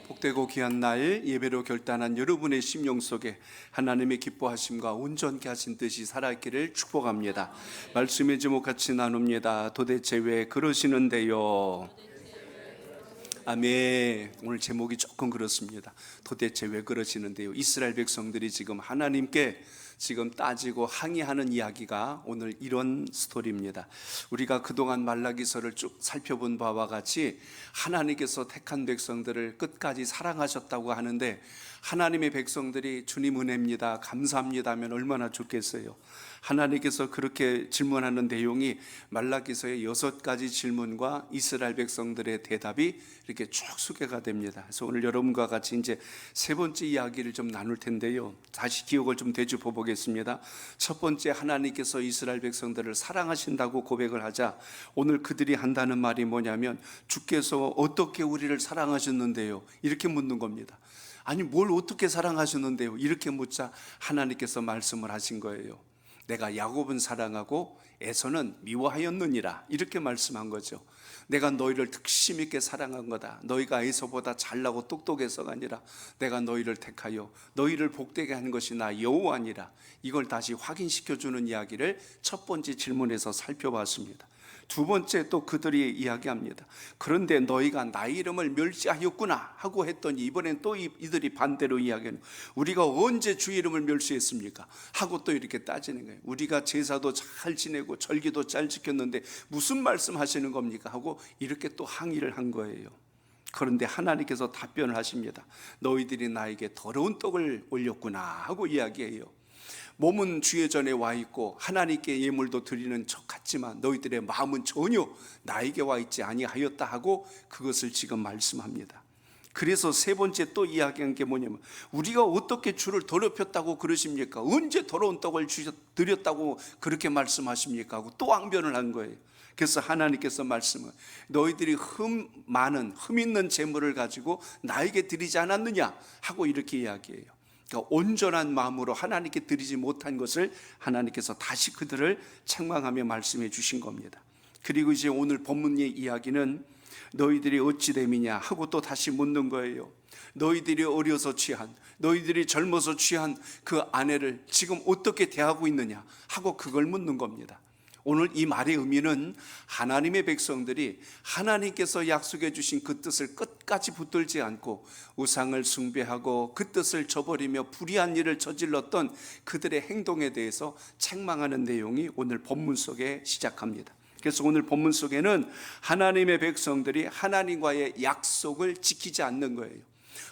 복되고 귀한 날 예배로 결단한 여러분의 심령 속에 하나님의 기뻐하심과 온전케 하신 뜻이 살아있기를 축복합니다. 말씀의 제목 같이 나눕니다. 도대체 왜 그러시는데요? 아멘. 오늘 제목이 조금 그렇습니다. 도대체 왜 그러시는데요? 이스라엘 백성들이 지금 하나님께 지금 따지고 항의하는 이야기가 오늘 이런 스토리입니다. 우리가 그동안 말라기서를 쭉 살펴본 바와 같이 하나님께서 택한 백성들을 끝까지 사랑하셨다고 하는데, 하나님의 백성들이 주님 은혜입니다, 감사합니다 하면 얼마나 좋겠어요. 하나님께서 그렇게 질문하는 내용이 말라기서의 6가지 질문과 이스라엘 백성들의 대답이 이렇게 쭉 소개가 됩니다. 그래서 오늘 여러분과 같이 이제 세 번째 이야기를 좀 나눌 텐데요, 다시 기억을 좀 되짚어 보겠습니다. 첫 번째, 하나님께서 이스라엘 백성들을 사랑하신다고 고백을 하자 오늘 그들이 한다는 말이 뭐냐면, 주께서 어떻게 우리를 사랑하셨는데요? 이렇게 묻는 겁니다. 아니, 뭘 어떻게 사랑하셨는데요? 이렇게 묻자 하나님께서 말씀을 하신 거예요. 내가 야곱은 사랑하고 에서는 미워하였느니라, 이렇게 말씀한 거죠. 내가 너희를 특심 있게 사랑한 거다. 너희가 에서보다 잘나고 똑똑해서가 아니라 내가 너희를 택하여 너희를 복되게 한 것이 나 여호와니라. 이걸 다시 확인시켜주는 이야기를 첫 번째 질문에서 살펴봤습니다. 두 번째, 또 그들이 이야기합니다. 그런데 너희가 나의 이름을 멸시하였구나 하고 했더니, 이번엔 또 이들이 반대로 이야기하는, 우리가 언제 주의 이름을 멸시했습니까? 하고 또 이렇게 따지는 거예요. 우리가 제사도 잘 지내고 절기도 잘 지켰는데 무슨 말씀 하시는 겁니까? 하고 이렇게 또 항의를 한 거예요. 그런데 하나님께서 답변을 하십니다. 너희들이 나에게 더러운 떡을 올렸구나 하고 이야기해요. 몸은 주의 전에 와 있고 하나님께 예물도 드리는 척 같지만 너희들의 마음은 전혀 나에게 와 있지 아니하였다 하고 그것을 지금 말씀합니다. 그래서 세 번째 또 이야기한 게 뭐냐면, 우리가 어떻게 주를 더럽혔다고 그러십니까? 언제 더러운 떡을 드렸다고 그렇게 말씀하십니까? 하고 또 항변을 한 거예요. 그래서 하나님께서 말씀을, 너희들이 흠 있는 재물을 가지고 나에게 드리지 않았느냐 하고 이렇게 이야기해요. 그러니까 온전한 마음으로 하나님께 드리지 못한 것을 하나님께서 다시 그들을 책망하며 말씀해 주신 겁니다. 그리고 이제 오늘 본문의 이야기는 너희들이 어찌 됨이냐 하고 또 다시 묻는 거예요. 너희들이 어려서 취한, 너희들이 젊어서 취한 그 아내를 지금 어떻게 대하고 있느냐 하고 그걸 묻는 겁니다. 오늘 이 말의 의미는, 하나님의 백성들이 하나님께서 약속해 주신 그 뜻을 끝까지 붙들지 않고 우상을 숭배하고 그 뜻을 저버리며 불의한 일을 저질렀던 그들의 행동에 대해서 책망하는 내용이 오늘 본문 속에 시작합니다. 그래서 오늘 본문 속에는 하나님의 백성들이 하나님과의 약속을 지키지 않는 거예요.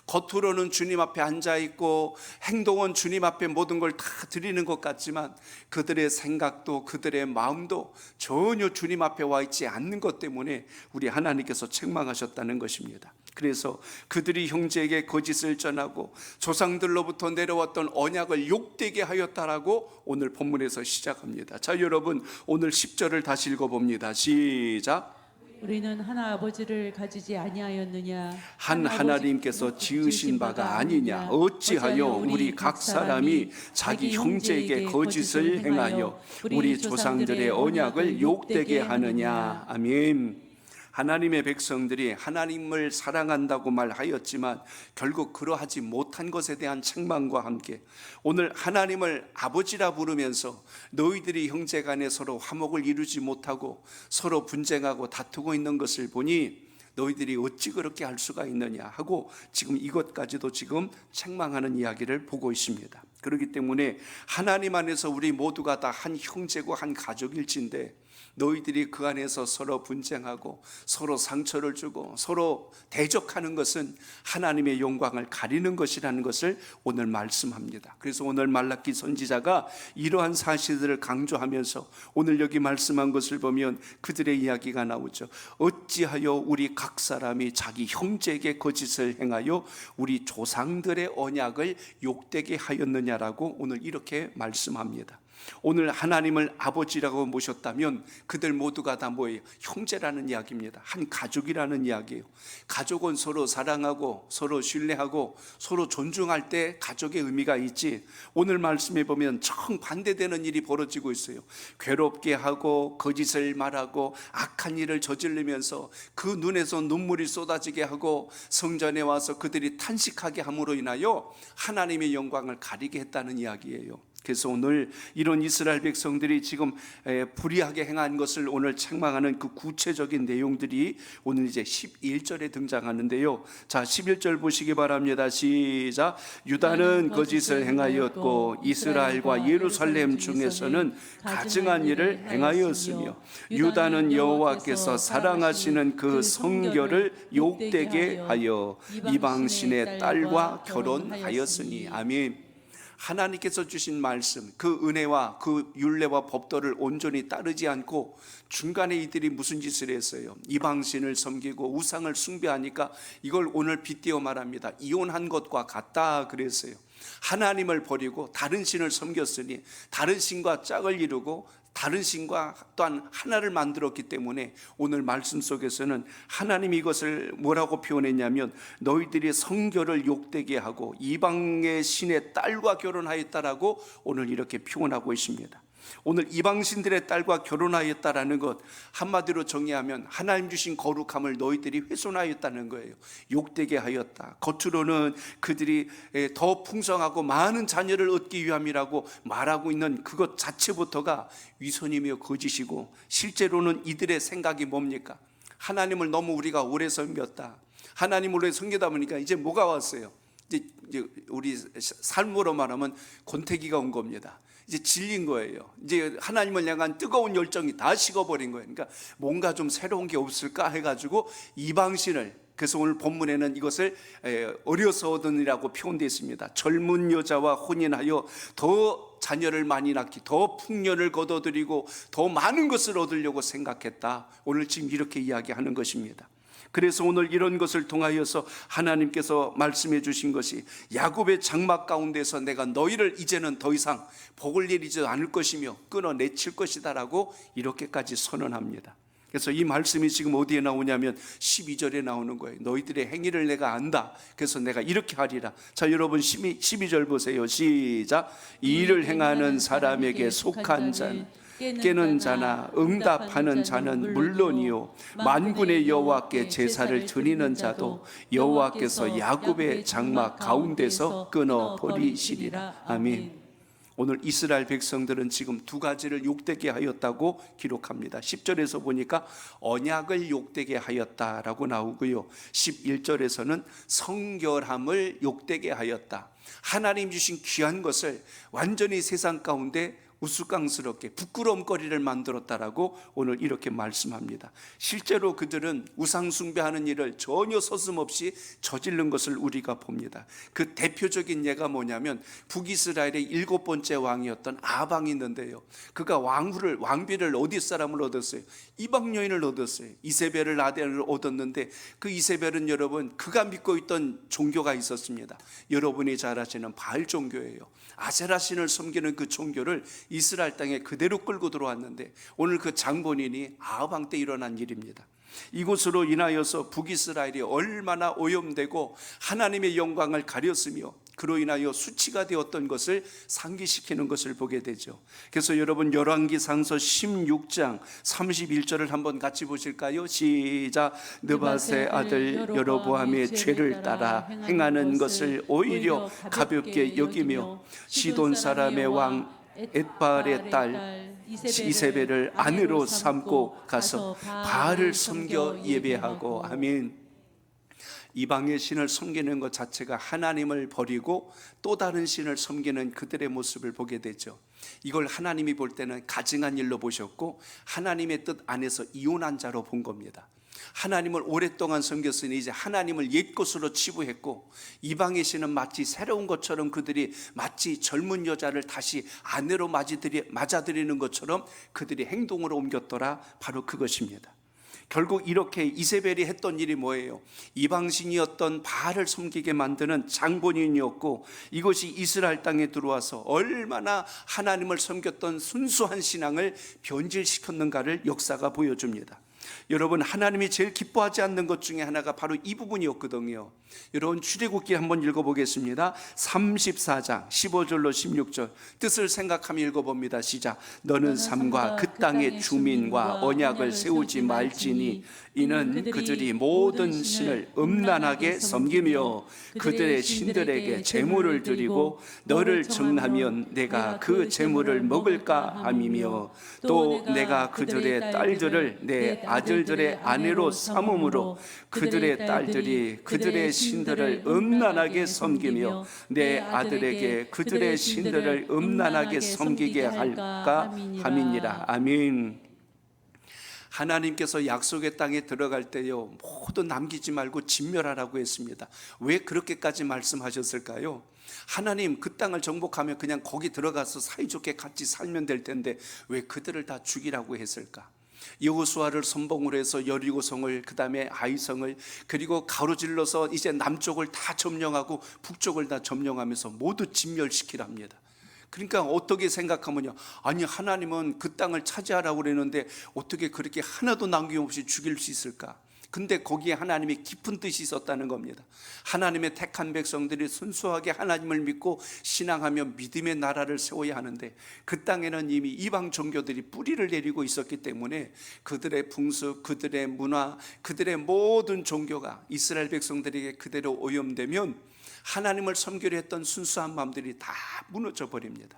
겉으로는 주님 앞에 앉아있고 행동은 주님 앞에 모든 걸 다 드리는 것 같지만 그들의 생각도 그들의 마음도 전혀 주님 앞에 와 있지 않는 것 때문에 우리 하나님께서 책망하셨다는 것입니다. 그래서 그들이 형제에게 거짓을 전하고 조상들로부터 내려왔던 언약을 욕되게 하였다라고 오늘 본문에서 시작합니다. 자, 여러분, 오늘 10절을 다시 읽어봅니다. 시작. 우리는 하나 아버지를 가지지 아니하였느냐? 한 하나님께서 지으신 바가 아니냐? 어찌하여 우리 각 사람이 자기 형제에게 거짓을 행하여 우리 조상들의 언약을 욕되게 하느냐? 아멘. 하나님의 백성들이 하나님을 사랑한다고 말하였지만 결국 그러하지 못한 것에 대한 책망과 함께 오늘 하나님을 아버지라 부르면서 너희들이 형제간에 서로 화목을 이루지 못하고 서로 분쟁하고 다투고 있는 것을 보니 너희들이 어찌 그렇게 할 수가 있느냐 하고 지금 이것까지도 지금 책망하는 이야기를 보고 있습니다. 그렇기 때문에 하나님 안에서 우리 모두가 다 한 형제고 한 가족일진데 너희들이 그 안에서 서로 분쟁하고 서로 상처를 주고 서로 대적하는 것은 하나님의 영광을 가리는 것이라는 것을 오늘 말씀합니다. 그래서 오늘 말라기 선지자가 이러한 사실들을 강조하면서 오늘 여기 말씀한 것을 보면 그들의 이야기가 나오죠. 어찌하여 우리 각 사람이 자기 형제에게 거짓을 행하여 우리 조상들의 언약을 욕되게 하였느냐라고 오늘 이렇게 말씀합니다. 오늘 하나님을 아버지라고 모셨다면 그들 모두가 다 뭐예요? 형제라는 이야기입니다. 한 가족이라는 이야기예요. 가족은 서로 사랑하고 서로 신뢰하고 서로 존중할 때 가족의 의미가 있지, 오늘 말씀에 보면 정반대되는 일이 벌어지고 있어요. 괴롭게 하고 거짓을 말하고 악한 일을 저지르면서 그 눈에서 눈물이 쏟아지게 하고 성전에 와서 그들이 탄식하게 함으로 인하여 하나님의 영광을 가리게 했다는 이야기예요. 그래서 오늘 이런 이스라엘 백성들이 지금 불의하게 행한 것을 오늘 책망하는 그 구체적인 내용들이 오늘 이제 11절에 등장하는데요. 자, 11절 보시기 바랍니다. 시작. 유다는 거짓을 행하였고 이스라엘과 예루살렘 중에서는 가증한 일을 행하였으며 유다는 여호와께서 사랑하시는 그 성결을 욕되게 하여 이방신의 딸과 결혼하였으니. 아멘. 하나님께서 주신 말씀, 그 은혜와 그 율례와 법도를 온전히 따르지 않고 중간에 이들이 무슨 짓을 했어요? 이방신을 섬기고 우상을 숭배하니까 이걸 오늘 빗대어 말합니다. 이혼한 것과 같다 그랬어요. 하나님을 버리고 다른 신을 섬겼으니 다른 신과 짝을 이루고 다른 신과 또한 하나를 만들었기 때문에 오늘 말씀 속에서는 하나님이 이것을 뭐라고 표현했냐면 너희들이 성결을 욕되게 하고 이방의 신의 딸과 결혼하였다라고 오늘 이렇게 표현하고 있습니다. 오늘 이방신들의 딸과 결혼하였다라는 것, 한마디로 정의하면 하나님 주신 거룩함을 너희들이 훼손하였다는 거예요. 욕되게 하였다. 겉으로는 그들이 더 풍성하고 많은 자녀를 얻기 위함이라고 말하고 있는 그것 자체부터가 위선이며 거짓이고, 실제로는 이들의 생각이 뭡니까? 하나님을 너무 우리가 오래 섬겼다. 하나님을 오래 섬기다 보니까 이제 뭐가 왔어요? 이제 우리 삶으로 말하면 권태기가 온 겁니다. 이제 질린 거예요. 이제 하나님을 향한 뜨거운 열정이 다 식어버린 거예요. 그러니까 뭔가 좀 새로운 게 없을까 해가지고 이방신을, 그래서 오늘 본문에는 이것을 어려서 얻으니라고 표현되어 있습니다. 젊은 여자와 혼인하여 더 자녀를 많이 낳기, 더 풍년을 거둬들이고 더 많은 것을 얻으려고 생각했다. 오늘 지금 이렇게 이야기하는 것입니다. 그래서 오늘 이런 것을 통하여서 하나님께서 말씀해 주신 것이 야곱의 장막 가운데서 내가 너희를 이제는 더 이상 복을 내리지 않을 것이며 끊어내칠 것이다 라고 이렇게까지 선언합니다. 그래서 이 말씀이 지금 어디에 나오냐면 12절에 나오는 거예요. 너희들의 행위를 내가 안다. 그래서 내가 이렇게 하리라. 자, 여러분 12절 보세요. 시작. 이 일을 행하는 사람에게 속한 자는 깨는 자나 응답하는 자는 물론이요 만군의 여호와께 제사를 드리는 자도 여호와께서 야곱의 장막 가운데서 끊어버리시리라. 아멘. 오늘 이스라엘 백성들은 지금 두 가지를 욕되게 하였다고 기록합니다. 10절에서 보니까 언약을 욕되게 하였다라고 나오고요, 11절에서는 성결함을 욕되게 하였다. 하나님 주신 귀한 것을 완전히 세상 가운데 우스꽝스럽게 부끄러움거리를 만들었다라고 오늘 이렇게 말씀합니다. 실제로 그들은 우상 숭배하는 일을 전혀 서슴없이 저지른 것을 우리가 봅니다. 그 대표적인 예가 뭐냐면 북이스라엘의 7번째 왕이었던 아방이 있는데요, 그가 왕비를 어디 사람을 얻었어요? 이방 여인을 얻었어요. 이세벨을 아들을 얻었는데 그 이세벨은 여러분 그가 믿고 있던 종교가 있었습니다. 여러분이 잘 아시는 바알 종교예요. 아세라 신을 섬기는 그 종교를 이스라엘 땅에 그대로 끌고 들어왔는데 오늘 그 장본인이 아방 때 일어난 일입니다. 이곳으로 인하여서 북이스라엘이 얼마나 오염되고 하나님의 영광을 가렸으며 그로 인하여 수치가 되었던 것을 상기시키는 것을 보게 되죠. 그래서 여러분 열왕기상서 16장 31절을 한번 같이 보실까요? 시작. 느밧의 아들 여로보암의 죄를 따라 행하는 것을 오히려 가볍게 여기며 시돈 사람의 왕 엣바알의 딸 이세벨을 아내로 삼고 가서 바알을 섬겨 예배하고. 아멘. 이방의 신을 섬기는 것 자체가 하나님을 버리고 또 다른 신을 섬기는 그들의 모습을 보게 되죠. 이걸 하나님이 볼 때는 가증한 일로 보셨고 하나님의 뜻 안에서 이혼한 자로 본 겁니다. 하나님을 오랫동안 섬겼으니 이제 하나님을 옛것으로 치부했고 이방의 신은 마치 새로운 것처럼 그들이 마치 젊은 여자를 다시 아내로 맞아들이는 것처럼 그들이 행동으로 옮겼더라. 바로 그것입니다. 결국 이렇게 이세벨이 했던 일이 뭐예요? 이방신이었던 바알을 섬기게 만드는 장본인이었고, 이것이 이스라엘 땅에 들어와서 얼마나 하나님을 섬겼던 순수한 신앙을 변질시켰는가를 역사가 보여줍니다. 여러분, 하나님이 제일 기뻐하지 않는 것 중에 하나가 바로 이 부분이었거든요. 여러분, 출애굽기 한번 읽어보겠습니다. 34장 15절로 16절 뜻을 생각하며 읽어봅니다. 시작. 너는 삶과 그 땅의 주민과 언약을 세우지 말지니 이는 그들이 모든 신을 음란하게 섬기며 그들의 신들에게 제물을 드리고 너를 정하면 내가 그 제물을 먹을까 함이며 또 내가 그들의 딸들을 내 아들들의 아내로 삼음으로 그들의 딸들이 그들의 신들을 음란하게 섬기며 내 아들에게 그들의 신들을 음란하게 섬기게 할까 함이니라. 아멘. 하나님께서 약속의 땅에 들어갈 때요, 모두 남기지 말고 진멸하라고 했습니다. 왜 그렇게까지 말씀하셨을까요? 하나님 그 땅을 정복하면 그냥 거기 들어가서 사이좋게 같이 살면 될 텐데 왜 그들을 다 죽이라고 했을까? 여호수아를 선봉으로 해서 여리고성을, 그 다음에 아이성을, 그리고 가로질러서 이제 남쪽을 다 점령하고 북쪽을 다 점령하면서 모두 진멸시키랍니다. 그러니까 어떻게 생각하면요, 아니 하나님은 그 땅을 차지하라고 그랬는데 어떻게 그렇게 하나도 남김없이 죽일 수 있을까? 근데 거기에 하나님의 깊은 뜻이 있었다는 겁니다. 하나님의 택한 백성들이 순수하게 하나님을 믿고 신앙하며 믿음의 나라를 세워야 하는데 그 땅에는 이미 이방 종교들이 뿌리를 내리고 있었기 때문에 그들의 풍습, 그들의 문화, 그들의 모든 종교가 이스라엘 백성들에게 그대로 오염되면 하나님을 섬기려 했던 순수한 마음들이 다 무너져 버립니다.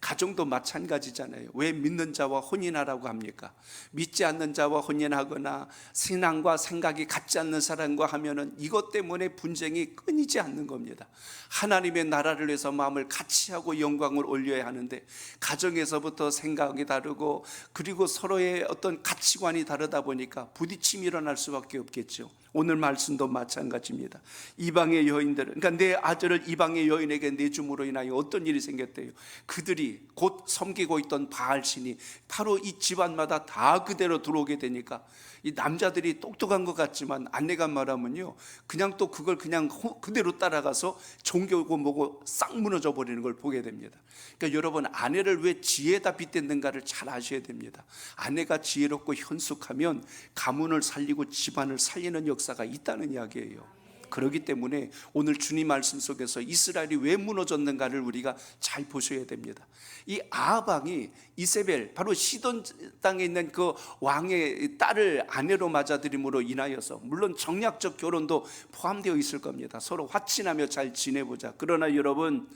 가정도 마찬가지잖아요. 왜 믿는 자와 혼인하라고 합니까? 믿지 않는 자와 혼인하거나 신앙과 생각이 같지 않는 사람과 하면은 이것 때문에 분쟁이 끊이지 않는 겁니다. 하나님의 나라를 위해서 마음을 같이 하고 영광을 올려야 하는데 가정에서부터 생각이 다르고 그리고 서로의 어떤 가치관이 다르다 보니까 부딪힘이 일어날 수밖에 없겠죠. 오늘 말씀도 마찬가지입니다. 이방의 여인들은, 그러니까 내 아들을 이방의 여인에게 내줌으로 인하여 어떤 일이 생겼대요? 그들이 곧 섬기고 있던 바알신이 바로 이 집안마다 다 그대로 들어오게 되니까 이 남자들이 똑똑한 것 같지만 아내가 말하면요, 그냥 또 그걸 그냥 그대로 따라가서 종교고 뭐고 싹 무너져 버리는 걸 보게 됩니다. 그러니까 여러분, 아내를 왜 지혜에다 빗댔는가를 잘 아셔야 됩니다. 아내가 지혜롭고 현숙하면 가문을 살리고 집안을 살리는 역사가 있다는 이야기예요. 그렇기 때문에 오늘 주님 말씀 속에서 이스라엘이 왜 무너졌는가를 우리가 잘 보셔야 됩니다. 이 아합 왕이 이세벨, 바로 시돈 땅에 있는 그 왕의 딸을 아내로 맞아들임으로 인하여서, 물론 정략적 결혼도 포함되어 있을 겁니다. 서로 화친하며 잘 지내보자. 그러나 여러분,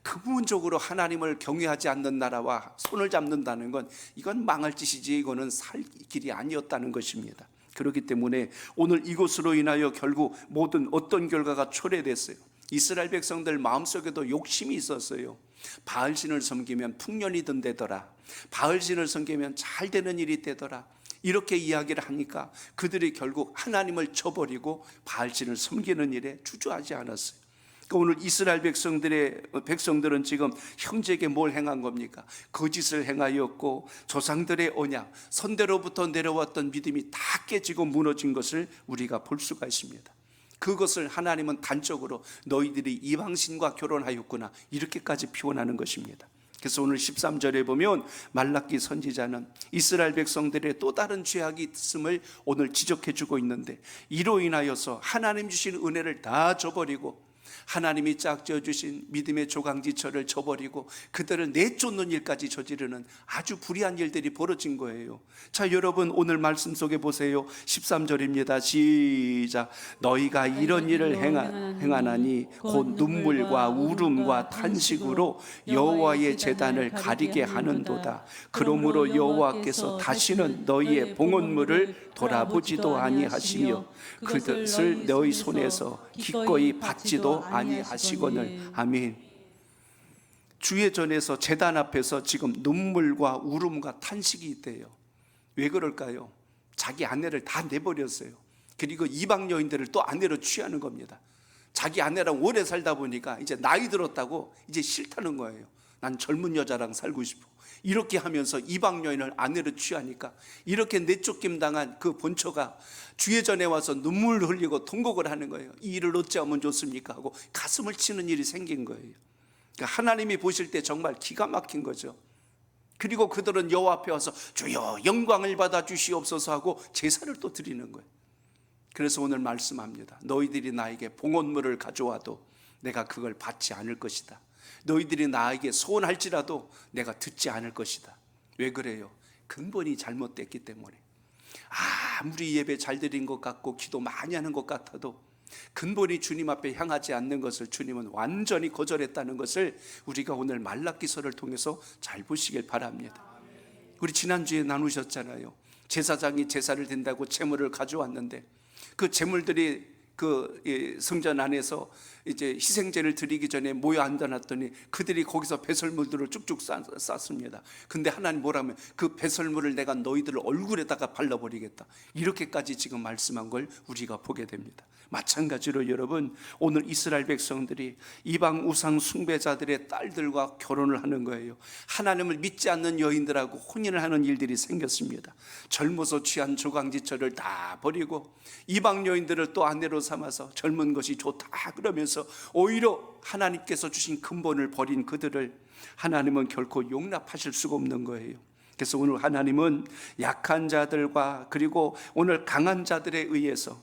근본적으로 하나님을 경외하지 않는 나라와 손을 잡는다는 건 이건 망할 짓이지 이거는 살 길이 아니었다는 것입니다. 그렇기 때문에 오늘 이것으로 인하여 결국 모든 어떤 결과가 초래됐어요. 이스라엘 백성들 마음속에도 욕심이 있었어요. 바알신을 섬기면 풍년이 든대더라, 바알신을 섬기면 잘 되는 일이 되더라, 이렇게 이야기를 하니까 그들이 결국 하나님을 저버리고 바알신을 섬기는 일에 주저하지 않았어요. 그러니까 오늘 이스라엘 백성들은 지금 형제에게 뭘 행한 겁니까? 거짓을 행하였고 조상들의 언약, 선대로부터 내려왔던 믿음이 다 깨지고 무너진 것을 우리가 볼 수가 있습니다. 그것을 하나님은 단적으로 너희들이 이방신과 결혼하였구나, 이렇게까지 표현하는 것입니다. 그래서 오늘 13절에 보면 말라기 선지자는 이스라엘 백성들의 또 다른 죄악이 있음을 오늘 지적해 주고 있는데, 이로 인하여서 하나님 주신 은혜를 다 저버리고 하나님이 짝지어 주신 믿음의 조강지처를 저버리고 그들을 내쫓는 일까지 저지르는 아주 불의한 일들이 벌어진 거예요. 자, 여러분, 오늘 말씀 속에 보세요. 13절입니다. 시작. 너희가 이런 일을 행하나니 곧 눈물과 울음과 탄식으로 여호와의 제단을 가리게 하는도다. 그러므로 여호와께서 다시는 너희의 봉헌물을 돌아보지도 아니하시며 그것을 너희 손에서 기꺼이 받지도 아니하시거늘. 아멘. 주의 전에서 제단 앞에서 지금 눈물과 울음과 탄식이 있대요. 왜 그럴까요? 자기 아내를 다 내버렸어요. 그리고 이방 여인들을 또 아내로 취하는 겁니다. 자기 아내랑 오래 살다 보니까 이제 나이 들었다고 이제 싫다는 거예요. 난 젊은 여자랑 살고 싶어. 이렇게 하면서 이방 여인을 아내로 취하니까 이렇게 내쫓김 당한 그 본처가 주의 전에 와서 눈물을 흘리고 통곡을 하는 거예요. 이 일을 어찌하면 좋습니까 하고 가슴을 치는 일이 생긴 거예요. 그러니까 하나님이 보실 때 정말 기가 막힌 거죠. 그리고 그들은 여호와 앞에 와서 주여 영광을 받아 주시옵소서 하고 제사를 또 드리는 거예요. 그래서 오늘 말씀합니다. 너희들이 나에게 봉헌물을 가져와도 내가 그걸 받지 않을 것이다. 너희들이 나에게 소원할지라도 내가 듣지 않을 것이다. 왜 그래요? 근본이 잘못됐기 때문에. 아무리 예배 잘 드린 것 같고 기도 많이 하는 것 같아도 근본이 주님 앞에 향하지 않는 것을 주님은 완전히 거절했다는 것을 우리가 오늘 말라기서를 통해서 잘 보시길 바랍니다. 우리 지난주에 나누셨잖아요. 제사장이 제사를 드린다고 제물을 가져왔는데 그 제물들이 그 성전 안에서 이제 희생제를 드리기 전에 모여 앉아놨더니 그들이 거기서 배설물들을 쭉쭉 쌌습니다. 근데 하나님 뭐라면 그 배설물을 내가 너희들 얼굴에다가 발라버리겠다. 이렇게까지 지금 말씀한 걸 우리가 보게 됩니다. 마찬가지로 여러분, 오늘 이스라엘 백성들이 이방 우상 숭배자들의 딸들과 결혼을 하는 거예요. 하나님을 믿지 않는 여인들하고 혼인을 하는 일들이 생겼습니다. 젊어서 취한 조강지처를 다 버리고 이방 여인들을 또 아내로 삼아서 젊은 것이 좋다 그러면서 오히려 하나님께서 주신 근본을 버린 그들을 하나님은 결코 용납하실 수가 없는 거예요. 그래서 오늘 하나님은 약한 자들과 그리고 오늘 강한 자들에 의해서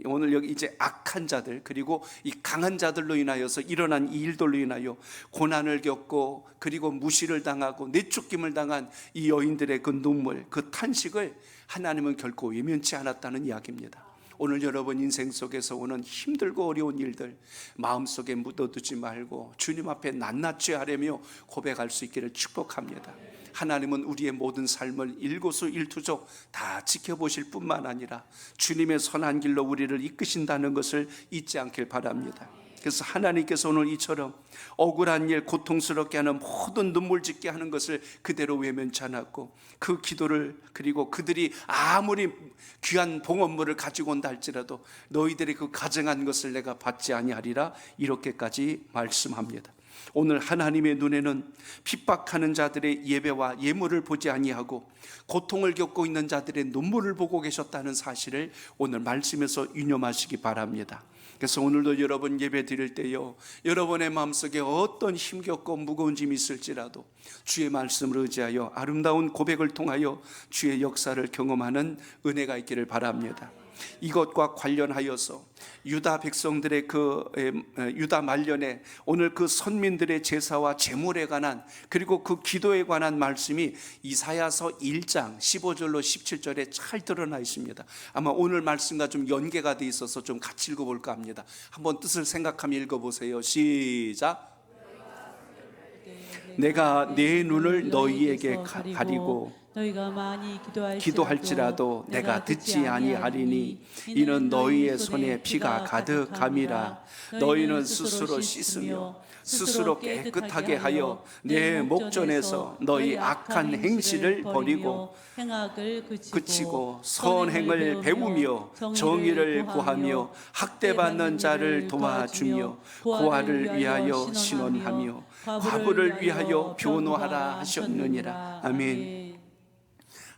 오늘 여기 이제 악한 자들 그리고 이 강한 자들로 인하여서 일어난 이 일들로 인하여 고난을 겪고 그리고 무시를 당하고 내쫓김을 당한 이 여인들의 그 눈물, 그 탄식을 하나님은 결코 외면치 않았다는 이야기입니다. 오늘 여러분 인생 속에서 오는 힘들고 어려운 일들 마음속에 묻어두지 말고 주님 앞에 낱낱이 하려며 고백할 수 있기를 축복합니다. 하나님은 우리의 모든 삶을 일거수일투족 다 지켜보실 뿐만 아니라 주님의 선한 길로 우리를 이끄신다는 것을 잊지 않길 바랍니다. 그래서 하나님께서 오늘 이처럼 억울한 일, 고통스럽게 하는 모든 눈물 짓게 하는 것을 그대로 외면치 않았고 그 기도를 그리고 그들이 아무리 귀한 봉헌물을 가지고 온다 할지라도 너희들이 그 가정한 것을 내가 받지 아니하리라 이렇게까지 말씀합니다. 오늘 하나님의 눈에는 핍박하는 자들의 예배와 예물을 보지 아니하고 고통을 겪고 있는 자들의 눈물을 보고 계셨다는 사실을 오늘 말씀에서 유념하시기 바랍니다. 그래서 오늘도 여러분 예배 드릴 때요, 여러분의 마음속에 어떤 힘겹고 무거운 짐이 있을지라도 주의 말씀을 의지하여 아름다운 고백을 통하여 주의 역사를 경험하는 은혜가 있기를 바랍니다. 이것과 관련하여서 유다 백성들의 유다 말년에 오늘 그 선민들의 제사와 제물에 관한 그리고 그 기도에 관한 말씀이 이사야서 1장 15절로 17절에 잘 드러나 있습니다. 아마 오늘 말씀과 좀 연계가 돼 있어서 좀 같이 읽어볼까 합니다. 한번 뜻을 생각하며 읽어보세요. 시작. 내가 내 눈을 너희에게 가리고 너희가 많이 기도할지라도 내가 듣지 아니하리니 이는 너희의 손에 피가 가득함이라. 너희는 스스로 씻으며 스스로 깨끗하게 하여 내 목전에서 너희 악한 행실을 버리고 행악을 그치고 선행을 배우며 정의를 구하며 학대받는 자를 도와주며 고아를 위하여 신원하며 과부를 위하여 변호하라 하셨느니라. 아멘.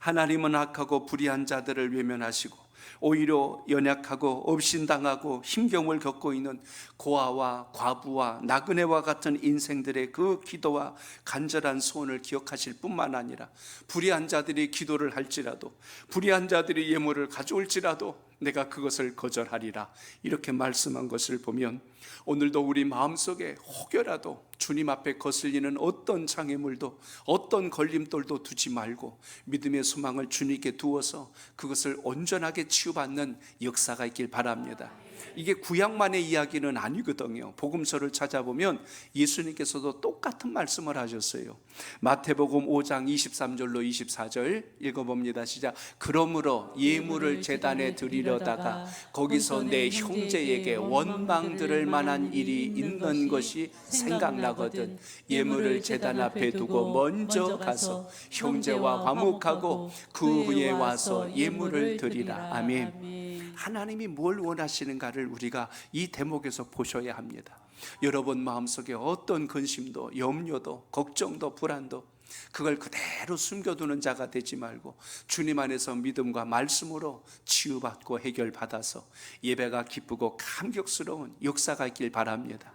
하나님은 악하고 불의한 자들을 외면하시고 오히려 연약하고 업신당하고 힘겨움을 겪고 있는 고아와 과부와 나그네와 같은 인생들의 그 기도와 간절한 소원을 기억하실 뿐만 아니라 불의한 자들이 기도를 할지라도 불의한 자들이 예물을 가져올지라도 내가 그것을 거절하리라 이렇게 말씀한 것을 보면 오늘도 우리 마음속에 혹여라도 주님 앞에 거슬리는 어떤 장애물도 어떤 걸림돌도 두지 말고 믿음의 소망을 주님께 두어서 그것을 온전하게 치유받는 역사가 있길 바랍니다. 이게 구약만의 이야기는 아니거든요. 복음서를 찾아보면 예수님께서도 똑같은 말씀을 하셨어요. 마태복음 5장 23절로 24절 읽어봅니다. 시작. 그러므로 예물을 제단에 드리려다가 거기서 내 형제에게 원망 들을 만한 일이 있는 것이 생각나거든 예물을 제단 앞에 두고 먼저 가서 형제와 화목하고 그 후에 와서 예물을 드리라. 아멘. 하나님이 뭘 원하시는가 무엇인가를 우리가 이 대목에서 보셔야 합니다. 여러분 마음속에 어떤 근심도, 염려도, 걱정도, 불안도 그걸 그대로 숨겨두는 자가 되지 말고 주님 안에서 믿음과 말씀으로 치유받고 해결받아서 예배가 기쁘고 감격스러운 역사가 있길 바랍니다.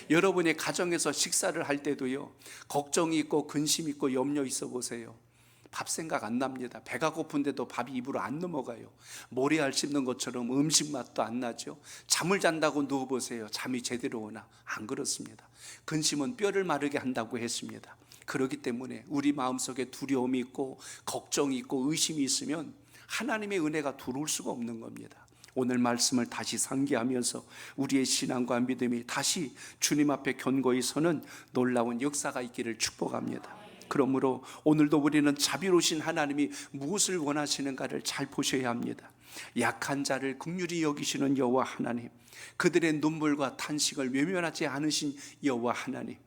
여러분의 가정에서 식사를 할 때도요, 걱정이 있고 근심 있고 염려 있어 보세요. 밥 생각 안 납니다. 배가 고픈데도 밥이 입으로 안 넘어가요. 모래알 씹는 것처럼 음식 맛도 안 나죠. 잠을 잔다고 누워보세요. 잠이 제대로 오나? 안 그렇습니다. 근심은 뼈를 마르게 한다고 했습니다. 그렇기 때문에 우리 마음속에 두려움이 있고 걱정이 있고 의심이 있으면 하나님의 은혜가 들어올 수가 없는 겁니다. 오늘 말씀을 다시 상기하면서 우리의 신앙과 믿음이 다시 주님 앞에 견고히 서는 놀라운 역사가 있기를 축복합니다. 그러므로 오늘도 우리는 자비로우신 하나님이 무엇을 원하시는가를 잘 보셔야 합니다. 약한 자를 긍휼히 여기시는 여호와 하나님, 그들의 눈물과 탄식을 외면하지 않으신 여호와 하나님.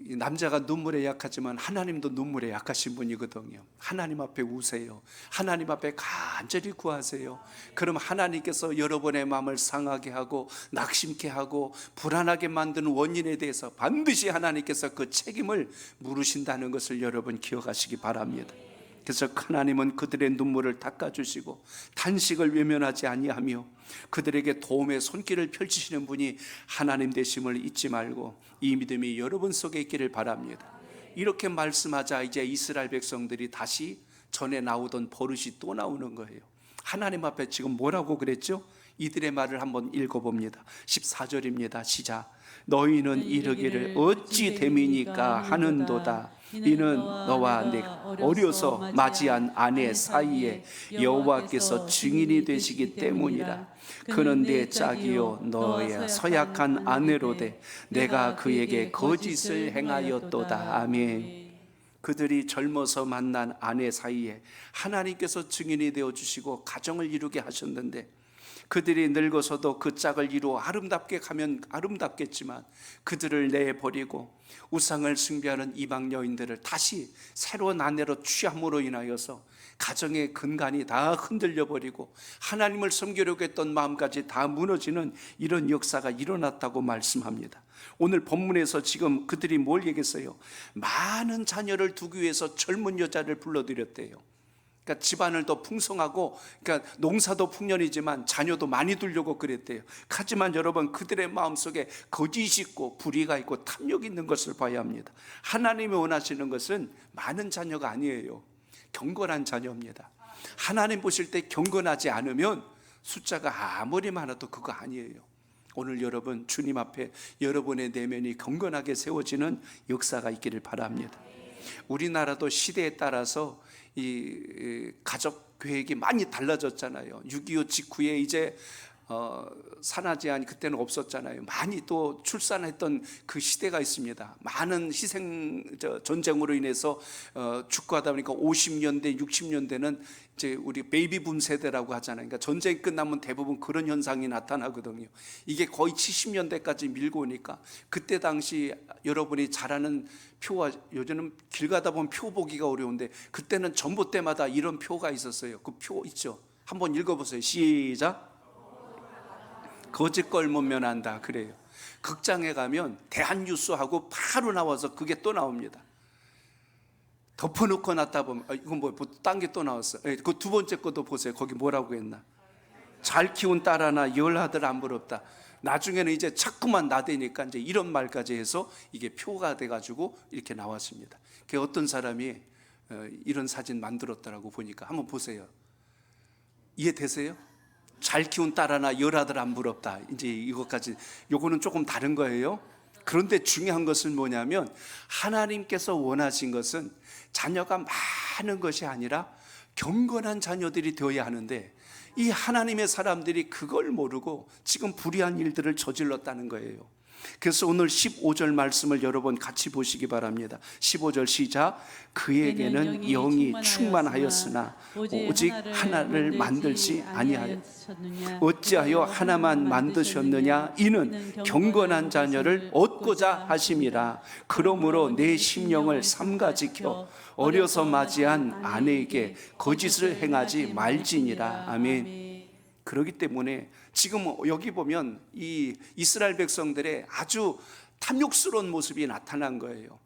남자가 눈물에 약하지만 하나님도 눈물에 약하신 분이거든요. 하나님 앞에 우세요. 하나님 앞에 간절히 구하세요. 그럼 하나님께서 여러분의 마음을 상하게 하고 낙심케 하고 불안하게 만드는 원인에 대해서 반드시 하나님께서 그 책임을 물으신다는 것을 여러분 기억하시기 바랍니다. 그래서 하나님은 그들의 눈물을 닦아주시고 탄식을 외면하지 아니하며 그들에게 도움의 손길을 펼치시는 분이 하나님 되심을 잊지 말고 이 믿음이 여러분 속에 있기를 바랍니다. 이렇게 말씀하자 이제 이스라엘 백성들이 다시 전에 나오던 버릇이 또 나오는 거예요. 하나님 앞에 지금 뭐라고 그랬죠? 이들의 말을 한번 읽어봅니다. 14절입니다. 시작. 너희는 이르기를 어찌 됨이니까 하는도다. 이는 너와 내가 어려서 맞이한 아내 사이에 여호와께서 증인이 되시기 때문이라. 그는 내 짝이요 너의 서약한 아내로되 내가 그에게 거짓을 행하였도다. 아멘. 그들이 젊어서 만난 아내 사이에 하나님께서 증인이 되어주시고 가정을 이루게 하셨는데 그들이 늙어서도 그 짝을 이루어 아름답게 가면 아름답겠지만 그들을 내버리고 우상을 숭배하는 이방 여인들을 다시 새로운 아내로 취함으로 인하여서 가정의 근간이 다 흔들려버리고 하나님을 섬기려고 했던 마음까지 다 무너지는 이런 역사가 일어났다고 말씀합니다. 오늘 본문에서 지금 그들이 뭘 얘기했어요? 많은 자녀를 두기 위해서 젊은 여자를 불러들였대요. 그러니까 집안을 더 풍성하고, 그러니까 농사도 풍년이지만 자녀도 많이 두려고 그랬대요. 하지만 여러분, 그들의 마음속에 거짓이 있고 불의가 있고 탐욕이 있는 것을 봐야 합니다. 하나님이 원하시는 것은 많은 자녀가 아니에요. 경건한 자녀입니다. 하나님 보실 때 경건하지 않으면 숫자가 아무리 많아도 그거 아니에요. 오늘 여러분 주님 앞에 여러분의 내면이 경건하게 세워지는 역사가 있기를 바랍니다. 우리나라도 시대에 따라서 이 가족 계획이 많이 달라졌잖아요. 6.25 직후에 이제 산하제한이 그때는 없었잖아요. 많이 또 출산했던 그 시대가 있습니다. 많은 전쟁으로 인해서 죽고하다 보니까 50년대, 60년대는 이제 우리 베이비붐 세대라고 하잖아요. 그러니까 전쟁이 끝나면 대부분 그런 현상이 나타나거든요. 이게 거의 70년대까지 밀고 오니까 그때 당시 여러분이 잘 아는 표와, 요즘은 길 가다 보면 표 보기가 어려운데 그때는 전봇대마다 이런 표가 있었어요. 그 표 있죠? 한번 읽어보세요. 시작. 거짓 걸면 면한다 그래요. 극장에 가면 대한뉴스하고 바로 나와서 그게 또 나옵니다. 덮어놓고 놨다 보면 이건 뭐 딴 게 또 나왔어. 그 두 번째 것도 보세요. 거기 뭐라고 했나? 잘 키운 딸 하나 열 아들 안 부럽다. 나중에는 이제 자꾸만 나대니까 이제 이런 말까지 해서 이게 표가 돼가지고 이렇게 나왔습니다. 그 어떤 사람이 이런 사진 만들었다라고 보니까 한번 보세요. 이해되세요? 잘 키운 딸 하나 열 아들 안 부럽다. 이제 이것까지, 요거는 조금 다른 거예요. 그런데 중요한 것은 뭐냐면 하나님께서 원하신 것은 자녀가 많은 것이 아니라 경건한 자녀들이 되어야 하는데 이 하나님의 사람들이 그걸 모르고 지금 불의한 일들을 저질렀다는 거예요. 그래서 오늘 15절 말씀을 여러분 같이 보시기 바랍니다. 15절 시작. 그에게는 영이 충만하였으나 오직 하나를 만들지 아니하였느냐. 어찌하여 하나만 만드셨느냐. 이는 경건한 자녀를 얻고자 하심이라. 그러므로 내 심령을 삼가지켜 어려서 맞이한 아내에게 거짓을 행하지 말지니라. 아멘. 그렇기 때문에 지금 여기 보면 이 이스라엘 백성들의 아주 탐욕스러운 모습이 나타난 거예요.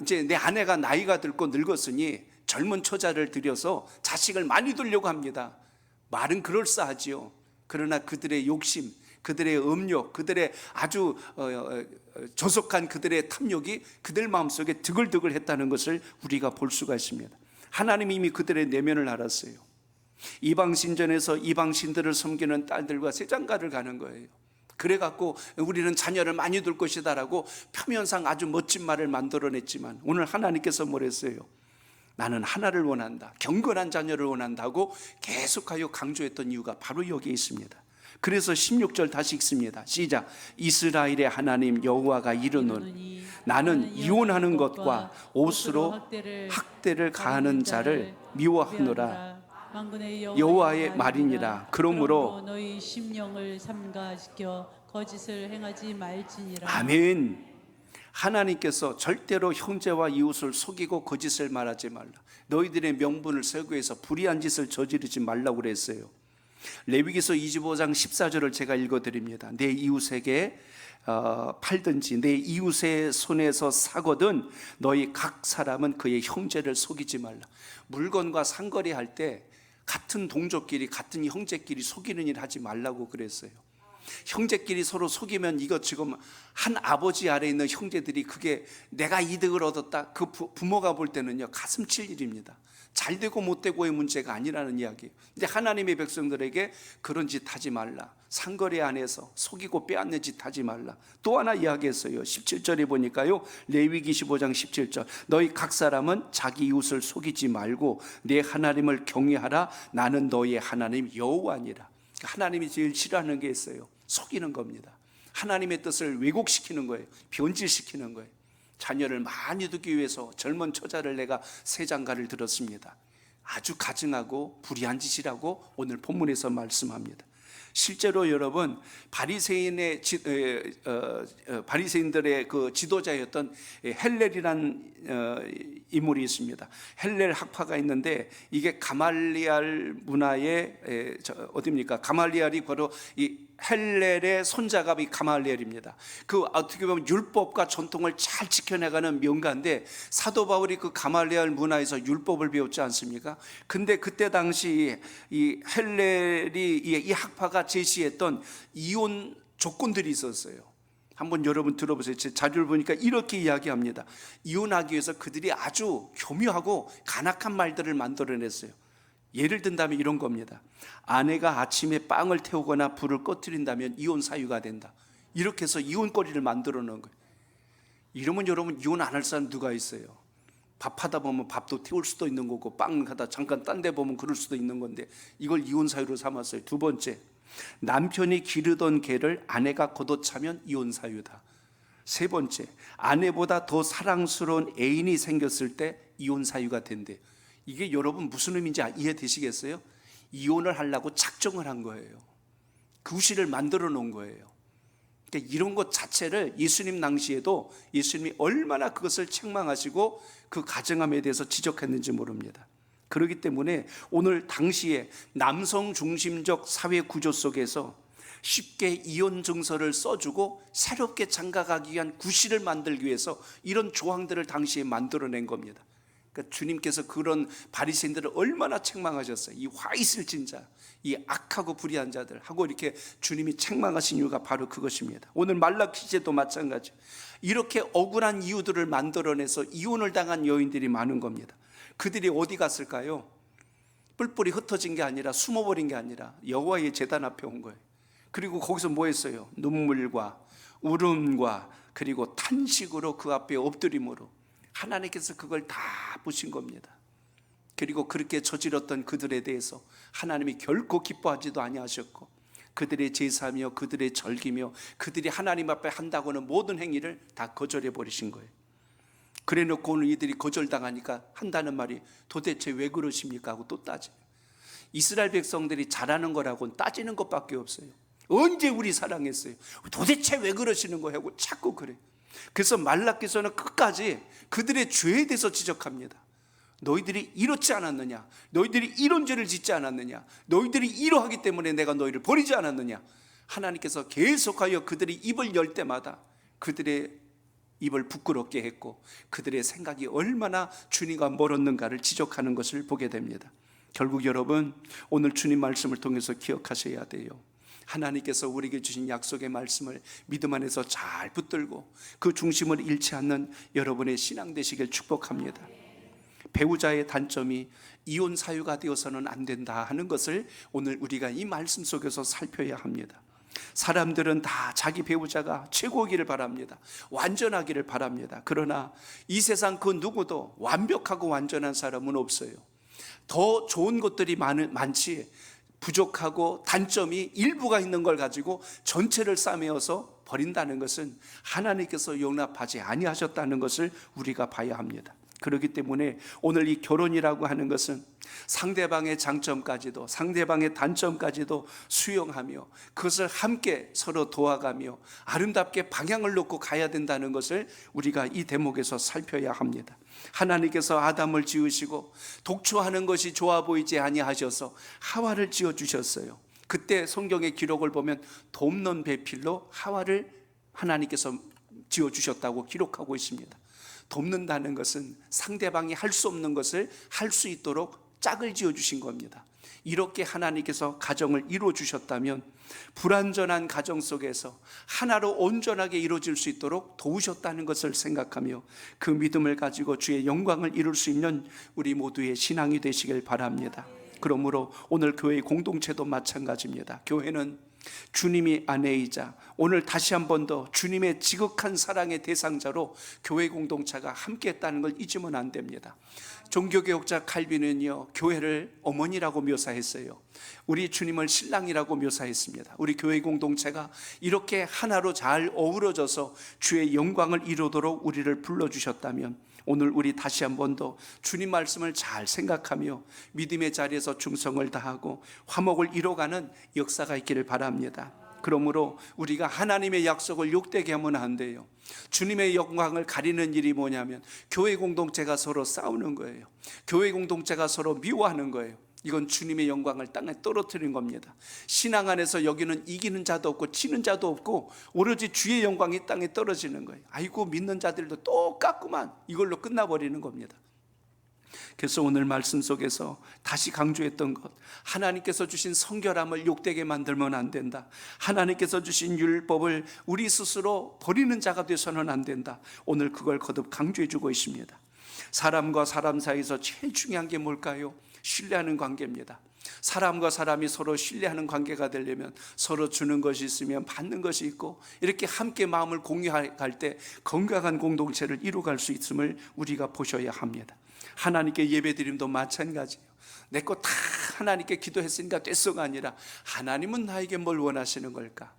이제 내 아내가 나이가 들고 늙었으니 젊은 처자를 들여서 자식을 많이 두려고 합니다. 말은 그럴싸하지요. 그러나 그들의 욕심, 그들의 음욕, 그들의 아주 조속한 그들의 탐욕이 그들 마음속에 드글드글 했다는 것을 우리가 볼 수가 있습니다. 하나님이 이미 그들의 내면을 알았어요. 이방신전에서 이방신들을 섬기는 딸들과 세장가를 가는 거예요. 그래갖고 우리는 자녀를 많이 둘 것이다라고 표면상 아주 멋진 말을 만들어냈지만 오늘 하나님께서 뭐랬어요? 나는 하나를 원한다, 경건한 자녀를 원한다고 계속하여 강조했던 이유가 바로 여기에 있습니다. 그래서 16절 다시 읽습니다. 시작. 이스라엘의 하나님 여호와가 이르노니 나는 이혼하는 것과 옷으로 학대를 가하는 자를 미워하노라. 여호와의 말이니라. 그러므로 너희 심령을 삼가시켜 거짓을 행하지 말지니라. 아멘. 하나님께서 절대로 형제와 이웃을 속이고 거짓을 말하지 말라. 너희들의 명분을 세우기 위해서 불의한 짓을 저지르지 말라고 그랬어요. 레위기서 25장 14절을 제가 읽어드립니다. 내 이웃에게 팔든지 내 이웃의 손에서 사거든 너희 각 사람은 그의 형제를 속이지 말라. 물건과 상거래할 때 같은 동족끼리 같은 형제끼리 속이는 일 하지 말라고 그랬어요. 형제끼리 서로 속이면 이거 지금 한 아버지 아래에 있는 형제들이 그게 내가 이득을 얻었다, 그 부모가 볼 때는요 가슴 칠 일입니다. 잘 되고 못 되고의 문제가 아니라는 이야기예요. 근데 하나님의 백성들에게 그런 짓 하지 말라, 상거래 안에서 속이고 빼앗는 짓 하지 말라. 또 하나 이야기했어요. 17절에 보니까요, 레위기 15장 17절 너희 각 사람은 자기 이웃을 속이지 말고 내 하나님을 경외하라. 나는 너희의 하나님 여호와니라. 하나님이 제일 싫어하는 게 있어요. 속이는 겁니다. 하나님의 뜻을 왜곡시키는 거예요. 변질시키는 거예요. 자녀를 많이 두기 위해서 젊은 처자를 내가 세 장가를 들었습니다. 아주 가증하고 불의한 짓이라고 오늘 본문에서 말씀합니다. 실제로 여러분 바리새인들의 그 지도자였던 헬렐이라는 인물이 있습니다. 헬렐 학파가 있는데 이게 가말리알 문화의 어디입니까? 가말리알이 바로 이 헬렐의 손자가 이 가말리엘입니다. 그 어떻게 보면 율법과 전통을 잘 지켜내가는 명가인데 사도 바울이 그 가말리엘 문화에서 율법을 배웠지 않습니까? 근데 그때 당시 이 헬렐이 이 학파가 제시했던 이혼 조건들이 있었어요. 한번 여러분 들어보세요. 제 자료를 보니까 이렇게 이야기합니다. 이혼하기 위해서 그들이 아주 교묘하고 간악한 말들을 만들어냈어요. 예를 든다면 이런 겁니다. 아내가 아침에 빵을 태우거나 불을 꺼뜨린다면 이혼 사유가 된다. 이렇게 해서 이혼거리를 만들어 놓은 거예요. 이러면 여러분 이혼 안 할 사람 누가 있어요? 밥하다 보면 밥도 태울 수도 있는 거고 빵 하다 잠깐 딴 데 보면 그럴 수도 있는 건데 이걸 이혼 사유로 삼았어요. 두 번째, 남편이 기르던 개를 아내가 걷어차면 이혼 사유다. 세 번째, 아내보다 더 사랑스러운 애인이 생겼을 때 이혼 사유가 된대. 이게 여러분 무슨 의미인지 이해되시겠어요? 이혼을 하려고 작정을 한 거예요. 구실을 만들어 놓은 거예요. 그러니까 이런 것 자체를 예수님 당시에도 예수님이 얼마나 그것을 책망하시고 그 가정함에 대해서 지적했는지 모릅니다. 그렇기 때문에 오늘 당시에 남성 중심적 사회 구조 속에서 쉽게 이혼 증서를 써주고 새롭게 장가가기 위한 구실을 만들기 위해서 이런 조항들을 당시에 만들어낸 겁니다. 그러니까 주님께서 그런 바리새인들을 얼마나 책망하셨어요. 이 화 있을 진자, 이 악하고 불의한 자들 하고 이렇게 주님이 책망하신 이유가 바로 그것입니다. 오늘 말라기시도 마찬가지. 이렇게 억울한 이유들을 만들어내서 이혼을 당한 여인들이 많은 겁니다. 그들이 어디 갔을까요? 뿔뿔이 흩어진 게 아니라 숨어버린 게 아니라 여호와의 제단 앞에 온 거예요. 그리고 거기서 뭐 했어요? 눈물과 울음과 그리고 탄식으로 그 앞에 엎드림으로 하나님께서 그걸 다 보신 겁니다. 그리고 그렇게 저질렀던 그들에 대해서 하나님이 결코 기뻐하지도 아니하셨고 그들의 제사며 그들의 절기며 그들이 하나님 앞에 한다고는 모든 행위를 다 거절해 버리신 거예요. 그래 놓고 오늘 이들이 거절당하니까 한다는 말이 도대체 왜 그러십니까 하고 또 따져요. 이스라엘 백성들이 잘하는 거라고는 따지는 것밖에 없어요. 언제 우리 사랑했어요? 도대체 왜 그러시는 거예요? 하고 자꾸 그래요. 그래서 말라기서는 끝까지 그들의 죄에 대해서 지적합니다. 너희들이 이렇지 않았느냐? 너희들이 이런 죄를 짓지 않았느냐? 너희들이 이러하기 때문에 내가 너희를 버리지 않았느냐? 하나님께서 계속하여 그들이 입을 열 때마다 그들의 입을 부끄럽게 했고 그들의 생각이 얼마나 주님과 멀었는가를 지적하는 것을 보게 됩니다. 결국 여러분, 오늘 주님 말씀을 통해서 기억하셔야 돼요. 하나님께서 우리에게 주신 약속의 말씀을 믿음 안에서 잘 붙들고 그 중심을 잃지 않는 여러분의 신앙 되시길 축복합니다. 배우자의 단점이 이혼 사유가 되어서는 안 된다 하는 것을 오늘 우리가 이 말씀 속에서 살펴야 합니다. 사람들은 다 자기 배우자가 최고이기를 바랍니다. 완전하기를 바랍니다. 그러나 이 세상 그 누구도 완벽하고 완전한 사람은 없어요. 더 좋은 것들이 많지 부족하고 단점이 일부가 있는 걸 가지고 전체를 싸매어서 버린다는 것은 하나님께서 용납하지 아니하셨다는 것을 우리가 봐야 합니다. 그렇기 때문에 오늘 이 결혼이라고 하는 것은 상대방의 장점까지도 상대방의 단점까지도 수용하며 그것을 함께 서로 도와가며 아름답게 방향을 놓고 가야 된다는 것을 우리가 이 대목에서 살펴야 합니다. 하나님께서 아담을 지으시고 독초하는 것이 좋아 보이지 아니하셔서 하와를 지어주셨어요. 그때 성경의 기록을 보면 돕는 배필로 하와를 하나님께서 지어주셨다고 기록하고 있습니다. 돕는다는 것은 상대방이 할 수 없는 것을 할 수 있도록 짝을 지어주신 겁니다. 이렇게 하나님께서 가정을 이루어주셨다면 불완전한 가정 속에서 하나로 온전하게 이루어질 수 있도록 도우셨다는 것을 생각하며 그 믿음을 가지고 주의 영광을 이룰 수 있는 우리 모두의 신앙이 되시길 바랍니다. 그러므로 오늘 교회 공동체도 마찬가지입니다. 교회는 주님이 아내이자 오늘 다시 한 번 더 주님의 지극한 사랑의 대상자로 교회 공동체가 함께 했다는 걸 잊으면 안 됩니다. 종교개혁자 칼빈은요, 교회를 어머니라고 묘사했어요. 우리 주님을 신랑이라고 묘사했습니다. 우리 교회 공동체가 이렇게 하나로 잘 어우러져서 주의 영광을 이루도록 우리를 불러주셨다면 오늘 우리 다시 한 번 더 주님 말씀을 잘 생각하며 믿음의 자리에서 충성을 다하고 화목을 이뤄가는 역사가 있기를 바랍니다. 그러므로 우리가 하나님의 약속을 욕되게 하면 안 돼요. 주님의 영광을 가리는 일이 뭐냐면 교회 공동체가 서로 싸우는 거예요. 교회 공동체가 서로 미워하는 거예요. 이건 주님의 영광을 땅에 떨어뜨린 겁니다. 신앙 안에서 여기는 이기는 자도 없고 지는 자도 없고 오로지 주의 영광이 땅에 떨어지는 거예요. 아이고 믿는 자들도 똑같구만, 이걸로 끝나버리는 겁니다. 그래서 오늘 말씀 속에서 다시 강조했던 것, 하나님께서 주신 성결함을 욕되게 만들면 안 된다. 하나님께서 주신 율법을 우리 스스로 버리는 자가 되서는 안 된다. 오늘 그걸 거듭 강조해 주고 있습니다. 사람과 사람 사이에서 제일 중요한 게 뭘까요? 신뢰하는 관계입니다. 사람과 사람이 서로 신뢰하는 관계가 되려면 서로 주는 것이 있으면 받는 것이 있고 이렇게 함께 마음을 공유할 때 건강한 공동체를 이루어갈 수 있음을 우리가 보셔야 합니다. 하나님께 예배드림도 마찬가지예요. 내 거 다 하나님께 기도했으니까 됐어가 아니라 하나님은 나에게 뭘 원하시는 걸까?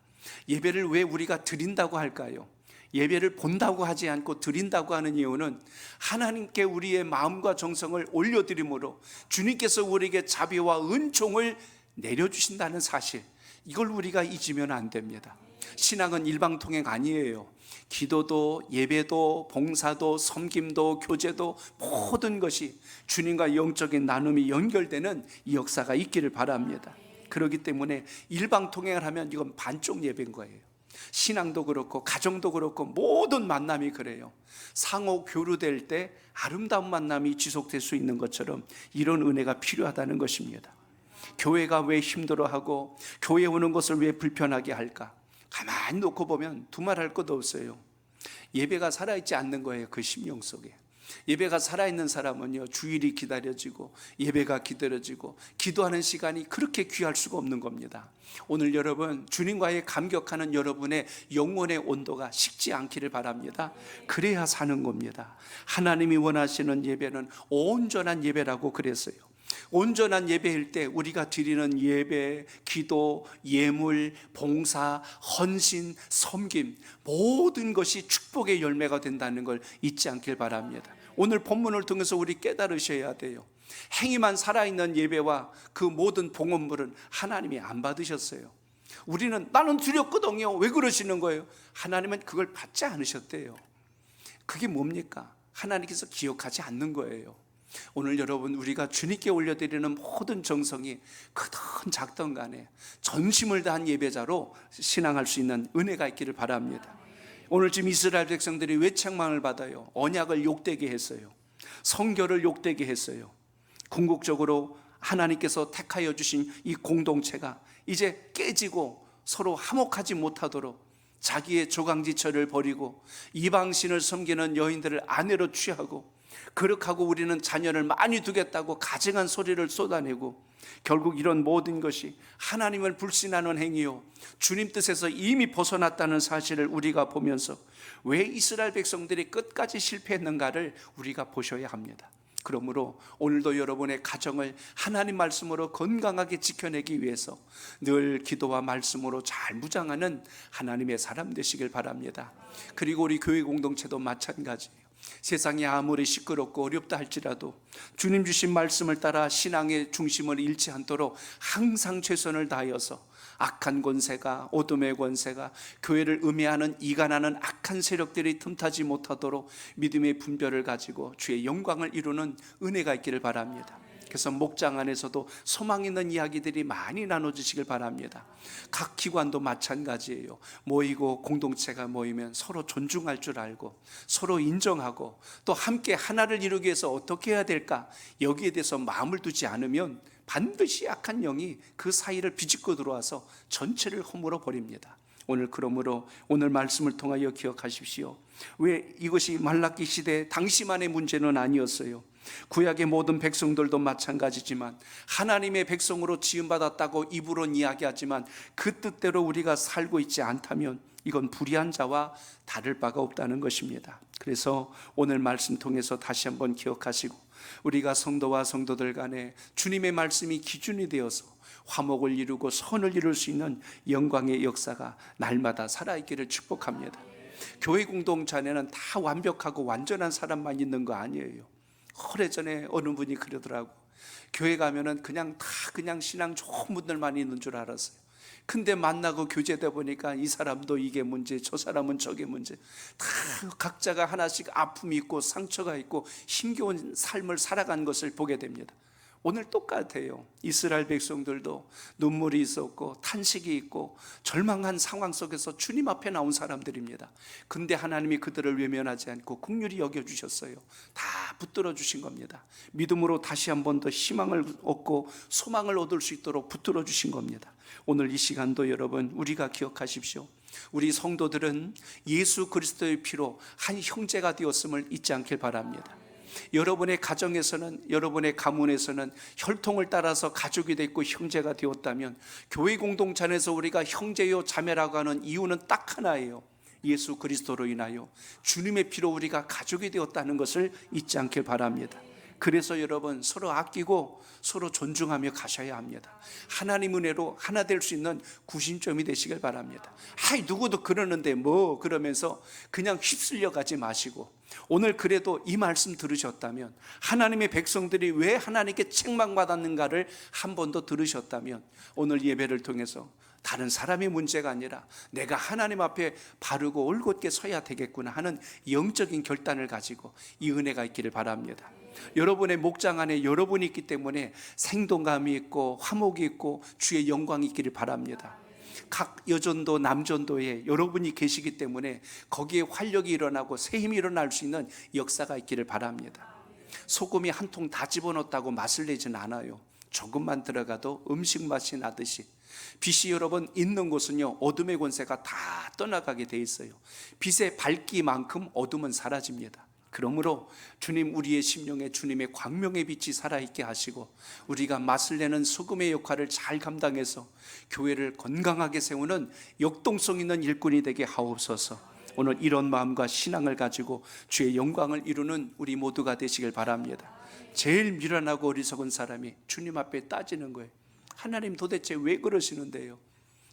예배를 왜 우리가 드린다고 할까요? 예배를 본다고 하지 않고 드린다고 하는 이유는 하나님께 우리의 마음과 정성을 올려드림으로 주님께서 우리에게 자비와 은총을 내려주신다는 사실, 이걸 우리가 잊으면 안 됩니다. 신앙은 일방통행 아니에요. 기도도 예배도 봉사도 섬김도 교제도 모든 것이 주님과 영적인 나눔이 연결되는 이 역사가 있기를 바랍니다. 그렇기 때문에 일방통행을 하면 이건 반쪽 예배인 거예요. 신앙도 그렇고 가정도 그렇고 모든 만남이 그래요. 상호 교류될 때 아름다운 만남이 지속될 수 있는 것처럼 이런 은혜가 필요하다는 것입니다. 교회가 왜 힘들어하고 교회 오는 것을 왜 불편하게 할까? 가만히 놓고 보면 두말할 것도 없어요. 예배가 살아있지 않는 거예요. 그 심령 속에. 예배가 살아있는 사람은요, 주일이 기다려지고 예배가 기다려지고 기도하는 시간이 그렇게 귀할 수가 없는 겁니다. 오늘 여러분, 주님과의 감격하는 여러분의 영혼의 온도가 식지 않기를 바랍니다. 그래야 사는 겁니다. 하나님이 원하시는 예배는 온전한 예배라고 그랬어요. 온전한 예배일 때 우리가 드리는 예배, 기도, 예물, 봉사, 헌신, 섬김, 모든 것이 축복의 열매가 된다는 걸 잊지 않길 바랍니다. 오늘 본문을 통해서 우리 깨달으셔야 돼요. 행위만 살아있는 예배와 그 모든 봉헌물은 하나님이 안 받으셨어요. 우리는 나는 드렸거든요. 왜 그러시는 거예요? 하나님은 그걸 받지 않으셨대요. 그게 뭡니까? 하나님께서 기억하지 않는 거예요. 오늘 여러분, 우리가 주님께 올려드리는 모든 정성이 크든 작든 간에 전심을 다한 예배자로 신앙할 수 있는 은혜가 있기를 바랍니다. 오늘 지금 이스라엘 백성들이 왜 책망을 받아요? 언약을 욕되게 했어요. 성결을 욕되게 했어요. 궁극적으로 하나님께서 택하여 주신 이 공동체가 이제 깨지고 서로 화목하지 못하도록 자기의 조강지처를 버리고 이방신을 섬기는 여인들을 아내로 취하고, 거룩하고 우리는 자녀를 많이 두겠다고 가증한 소리를 쏟아내고, 결국 이런 모든 것이 하나님을 불신하는 행위요, 주님 뜻에서 이미 벗어났다는 사실을 우리가 보면서 왜 이스라엘 백성들이 끝까지 실패했는가를 우리가 보셔야 합니다. 그러므로 오늘도 여러분의 가정을 하나님 말씀으로 건강하게 지켜내기 위해서 늘 기도와 말씀으로 잘 무장하는 하나님의 사람 되시길 바랍니다. 그리고 우리 교회 공동체도 마찬가지예요. 세상이 아무리 시끄럽고 어렵다 할지라도 주님 주신 말씀을 따라 신앙의 중심을 잃지 않도록 항상 최선을 다하여서 악한 권세가, 어둠의 권세가, 교회를 음해하는 이간하는 악한 세력들이 틈타지 못하도록 믿음의 분별을 가지고 주의 영광을 이루는 은혜가 있기를 바랍니다. 그래서 목장 안에서도 소망 있는 이야기들이 많이 나눠주시길 바랍니다. 각 기관도 마찬가지예요. 모이고 공동체가 모이면 서로 존중할 줄 알고 서로 인정하고 또 함께 하나를 이루기 위해서 어떻게 해야 될까, 여기에 대해서 마음을 두지 않으면 반드시 악한 영이 그 사이를 비집고 들어와서 전체를 허물어 버립니다. 오늘 그러므로 오늘 말씀을 통하여 기억하십시오. 왜 이것이 말라기 시대 당시만의 문제는 아니었어요. 구약의 모든 백성들도 마찬가지지만 하나님의 백성으로 지음받았다고 입으로는 이야기하지만 그 뜻대로 우리가 살고 있지 않다면 이건 불의한 자와 다를 바가 없다는 것입니다. 그래서 오늘 말씀 통해서 다시 한번 기억하시고, 우리가 성도와 성도들 간에 주님의 말씀이 기준이 되어서 화목을 이루고 선을 이룰 수 있는 영광의 역사가 날마다 살아있기를 축복합니다. 교회 공동체 안에는 다 완벽하고 완전한 사람만 있는 거 아니에요. 오래전에 어느 분이 그러더라고. 교회 가면은 그냥 신앙 좋은 분들만 있는 줄 알았어요. 근데 만나고 교제되다 보니까 이 사람도 이게 문제, 저 사람은 저게 문제, 다 각자가 하나씩 아픔이 있고 상처가 있고 힘겨운 삶을 살아간 것을 보게 됩니다. 오늘 똑같아요. 이스라엘 백성들도 눈물이 있었고 탄식이 있고 절망한 상황 속에서 주님 앞에 나온 사람들입니다. 근데 하나님이 그들을 외면하지 않고 긍휼히 여겨주셨어요. 다 붙들어 주신 겁니다. 믿음으로 다시 한 번 더 희망을 얻고 소망을 얻을 수 있도록 붙들어 주신 겁니다. 오늘 이 시간도 여러분, 우리가 기억하십시오. 우리 성도들은 예수 그리스도의 피로 한 형제가 되었음을 잊지 않길 바랍니다. 여러분의 가정에서는, 여러분의 가문에서는 혈통을 따라서 가족이 됐고 형제가 되었다면, 교회 공동체 안에서 우리가 형제요 자매라고 하는 이유는 딱 하나예요. 예수 그리스도로 인하여 주님의 피로 우리가 가족이 되었다는 것을 잊지 않길 바랍니다. 그래서 여러분, 서로 아끼고 서로 존중하며 가셔야 합니다. 하나님 은혜로 하나 될 수 있는 구심점이 되시길 바랍니다. 아이, 누구도 그러는데 뭐 그러면서 그냥 휩쓸려 가지 마시고, 오늘 그래도 이 말씀 들으셨다면, 하나님의 백성들이 왜 하나님께 책망받았는가를 한 번 더 들으셨다면, 오늘 예배를 통해서 다른 사람의 문제가 아니라 내가 하나님 앞에 바르고 올곧게 서야 되겠구나 하는 영적인 결단을 가지고 이 은혜가 있기를 바랍니다. 여러분의 목장 안에 여러분이 있기 때문에 생동감이 있고 화목이 있고 주의 영광이 있기를 바랍니다. 각 여전도 남전도에 여러분이 계시기 때문에 거기에 활력이 일어나고 새 힘이 일어날 수 있는 역사가 있기를 바랍니다. 소금이 한 통 다 집어넣었다고 맛을 내진 않아요. 조금만 들어가도 음식 맛이 나듯이 빛이 여러분 있는 곳은요, 어둠의 권세가 다 떠나가게 돼 있어요. 빛의 밝기만큼 어둠은 사라집니다. 그러므로 주님, 우리의 심령에 주님의 광명의 빛이 살아있게 하시고 우리가 맛을 내는 소금의 역할을 잘 감당해서 교회를 건강하게 세우는 역동성 있는 일꾼이 되게 하옵소서. 오늘 이런 마음과 신앙을 가지고 주의 영광을 이루는 우리 모두가 되시길 바랍니다. 제일 미련하고 어리석은 사람이 주님 앞에 따지는 거예요. 하나님 도대체 왜 그러시는데요?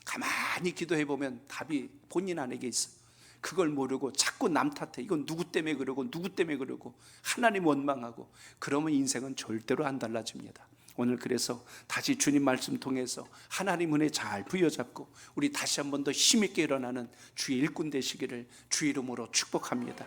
가만히 기도해 보면 답이 본인 안에게 있어요. 그걸 모르고 자꾸 남 탓해. 이건 누구 때문에 그러고 누구 때문에 그러고 하나님 원망하고, 그러면 인생은 절대로 안 달라집니다. 오늘 그래서 다시 주님 말씀 통해서 하나님 은혜 잘 부여잡고 우리 다시 한 번 더 힘있게 일어나는 주의 일꾼 되시기를 주의 이름으로 축복합니다.